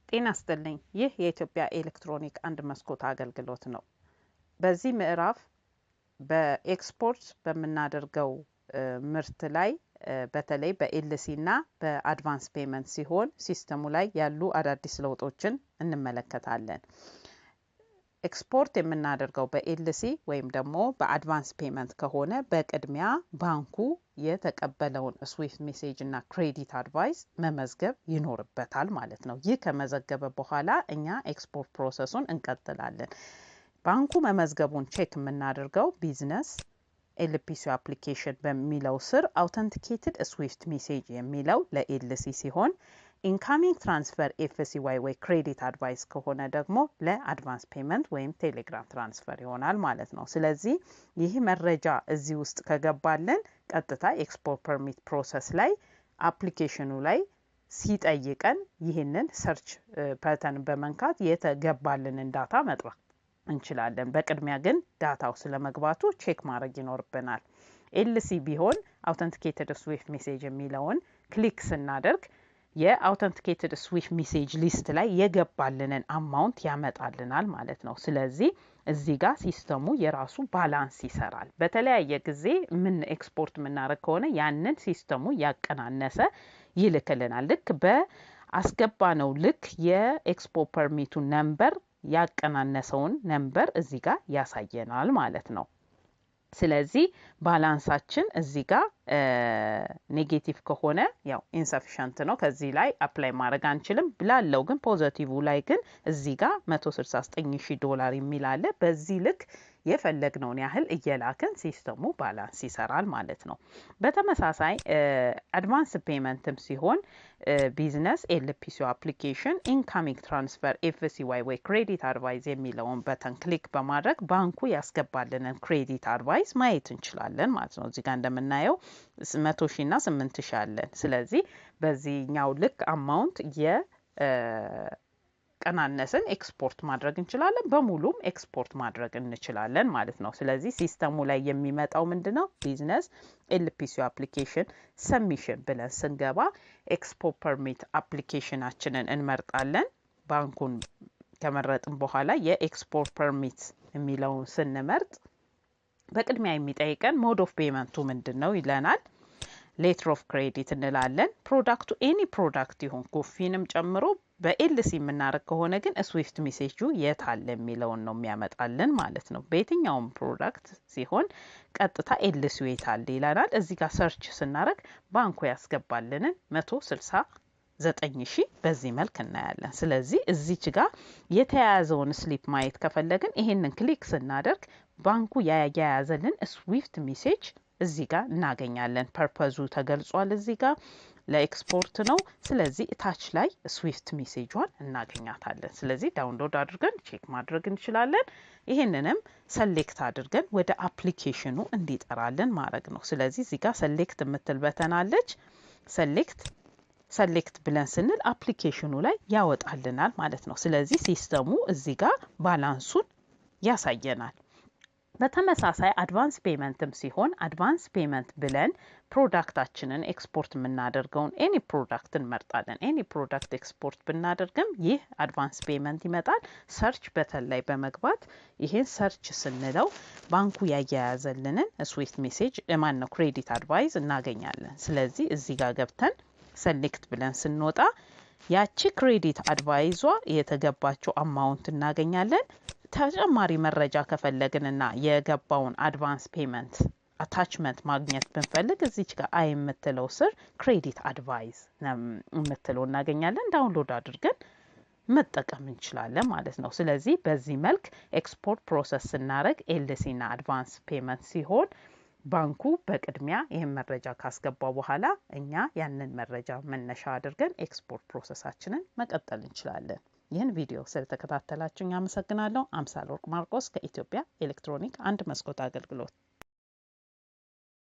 ጤና ይስጥልኝ። ይህ የኢትዮጵያ ኤሌክትሮኒክ አንድ መስኮት አገልግሎት ነው። በዚህ ምዕራፍ በኤክስፖርት በምናደርገው ምርት ላይ በተለይ በኤልሲ እና በአድቫንስ ፔመንት ሲሆን ሲስተሙ ላይ ያሉ አዳዲስ ለውጦችን እንመለከታለን። ኤክስፖርት የምናደርገው በኤልሲ ወይም ደግሞ በአድቫንስ ፔመንት ከሆነ በቅድሚያ ባንኩ የተቀበለውን ስዊፍት ሜሴጅ እና ክሬዲት አድቫይስ መመዝገብ ይኖርበታል ማለት ነው። ይህ ከመዘገበ በኋላ እኛ ኤክስፖርት ፕሮሰሱን እንቀጥላለን። ባንኩ መመዝገቡን ቼክ የምናደርገው ቢዝነስ ኤልፒሲ አፕሊኬሽን በሚለው ስር አውተንቲኬትድ ስዊፍት ሜሴጅ የሚለው ለኤልሲ ሲሆን ኢንካሚንግ ትራንስፈር ኤፍሲዋይ ወይ ክሬዲት አድቫይስ ከሆነ ደግሞ ለአድቫንስ ፔመንት ወይም ቴሌግራም ትራንስፈር ይሆናል ማለት ነው። ስለዚህ ይህ መረጃ እዚህ ውስጥ ከገባለን ቀጥታ ኤክስፖርት ፐርሚት ፕሮሰስ ላይ አፕሊኬሽኑ ላይ ሲጠይቀን ይህንን ሰርች ፓተርን በመንካት የተገባልንን ዳታ መጥራት እንችላለን። በቅድሚያ ግን ዳታው ስለመግባቱ ቼክ ማድረግ ይኖርብናል። ኤልሲ ቢሆን አውተንቲኬትድ ስዊፍት ሜሴጅ የሚለውን ክሊክ ስናደርግ የአውተንቲኬትድ ስዊፍት ሜሴጅ ሊስት ላይ የገባልንን አማውንት ያመጣልናል ማለት ነው። ስለዚህ እዚህ ጋር ሲስተሙ የራሱ ባላንስ ይሰራል። በተለያየ ጊዜ ምን ኤክስፖርት የምናደርግ ከሆነ ያንን ሲስተሙ ያቀናነሰ ይልክልናል። ልክ በአስገባነው ልክ የኤክስፖርት ፐርሚቱ ነምበር ያቀናነሰውን ነምበር እዚህ ጋር ያሳየናል ማለት ነው። ስለዚህ ባላንሳችን እዚህ ጋር ኔጌቲቭ ከሆነ ያው ኢንሰፊሸንት ነው። ከዚህ ላይ አፕላይ ማድረግ አንችልም ብላለው። ግን ፖዚቲቭ ላይ ግን እዚህ ጋር $169,000 የሚል አለ። በዚህ ልክ የፈለግነውን ያህል እየላክን ሲስተሙ ባላንስ ይሰራል ማለት ነው። በተመሳሳይ አድቫንስ ፔመንትም ሲሆን ቢዝነስ ኤልፒሲ አፕሊኬሽን ኢንካሚንግ ትራንስፈር ኤፍሲዋይ ወይ ክሬዲት አድቫይስ የሚለውን በተን ክሊክ በማድረግ ባንኩ ያስገባልንን ክሬዲት አድቫይስ ማየት እንችላለን ማለት ነው። እዚህ ጋር እንደምናየው 100,000 እና 8,000 አለን። ስለዚህ በዚህኛው ልክ አማውንት ቀናነስን ኤክስፖርት ማድረግ እንችላለን። በሙሉም ኤክስፖርት ማድረግ እንችላለን ማለት ነው። ስለዚህ ሲስተሙ ላይ የሚመጣው ምንድነው? ቢዝነስ ኤልፒሲ አፕሊኬሽን ሰሚሽን ብለን ስንገባ ኤክስፖርት ፐርሚት አፕሊኬሽናችንን እንመርጣለን። ባንኩን ከመረጥን በኋላ የኤክስፖርት ፐርሚት የሚለውን ስንመርጥ በቅድሚያ የሚጠይቀን ሞድ ኦፍ ፔመንቱ ምንድነው ይለናል። ሌተር ኦፍ ክሬዲት እንላለን። ፕሮዳክቱ ኤኒ ፕሮዳክት ይሁን ኮፊንም ጨምሮ በኤልሲ የምናደርግ ከሆነ ግን ስዊፍት ሜሴጁ የት አለ የሚለውን ነው የሚያመጣልን ማለት ነው። በየትኛውም ፕሮዳክት ሲሆን ቀጥታ ኤልሲው የት አለ ይለናል። እዚህ ጋር ሰርች ስናደርግ ባንኩ ያስገባልንን 169,000 በዚህ መልክ እናያለን። ስለዚህ እዚች ጋር የተያያዘውን ስሊፕ ማየት ከፈለግን ይሄንን ክሊክ ስናደርግ ባንኩ ያያያዘልን ስዊፍት ሜሴጅ እዚህ ጋር እናገኛለን። ፐርፐዙ ተገልጿል። እዚህ ጋር ለኤክስፖርት ነው። ስለዚህ ታች ላይ ስዊፍት ሜሴጇን እናገኛታለን። ስለዚህ ዳውንሎድ አድርገን ቼክ ማድረግ እንችላለን። ይሄንንም ሰሌክት አድርገን ወደ አፕሊኬሽኑ እንዲጠራልን ማድረግ ነው። ስለዚህ እዚህ ጋር ሰሌክት የምትል በተን አለች። ሰሌክት ብለን ስንል አፕሊኬሽኑ ላይ ያወጣልናል ማለት ነው። ስለዚህ ሲስተሙ እዚህ ጋር ባላንሱን ያሳየናል። በተመሳሳይ አድቫንስ ፔመንትም ሲሆን አድቫንስ ፔመንት ብለን ፕሮዳክታችንን ኤክስፖርት የምናደርገውን ኤኒ ፕሮዳክት እንመርጣለን። ኤኒ ፕሮዳክት ኤክስፖርት ብናደርግም ይህ አድቫንስ ፔመንት ይመጣል። ሰርች በተን ላይ በመግባት ይሄን ሰርች ስንለው ባንኩ ያያያዘልንን ስዊፍት ሜሴጅ ነው ክሬዲት አድቫይስ እናገኛለን። ስለዚህ እዚህ ጋር ገብተን ሰሌክት ብለን ስንወጣ ያቺ ክሬዲት አድቫይዟ የተገባቸው አማውንት እናገኛለን። ተጨማሪ መረጃ ከፈለግንና የገባውን አድቫንስ ፔመንት አታችመንት ማግኘት ብንፈልግ እዚች ጋር አይ የምትለው ስር ክሬዲት አድቫይስ የምትለው እናገኛለን። ዳውንሎድ አድርገን መጠቀም እንችላለን ማለት ነው። ስለዚህ በዚህ መልክ ኤክስፖርት ፕሮሰስ ስናደርግ ኤልሲ እና አድቫንስ ፔመንት ሲሆን ባንኩ በቅድሚያ ይህን መረጃ ካስገባው በኋላ እኛ ያንን መረጃ መነሻ አድርገን ኤክስፖርት ፕሮሰሳችንን መቀጠል እንችላለን። ይህን ቪዲዮ ስለተከታተላችሁኝ አመሰግናለሁ። አምሳል ወርቅ ማርቆስ ከኢትዮጵያ ኤሌክትሮኒክ አንድ መስኮት አገልግሎት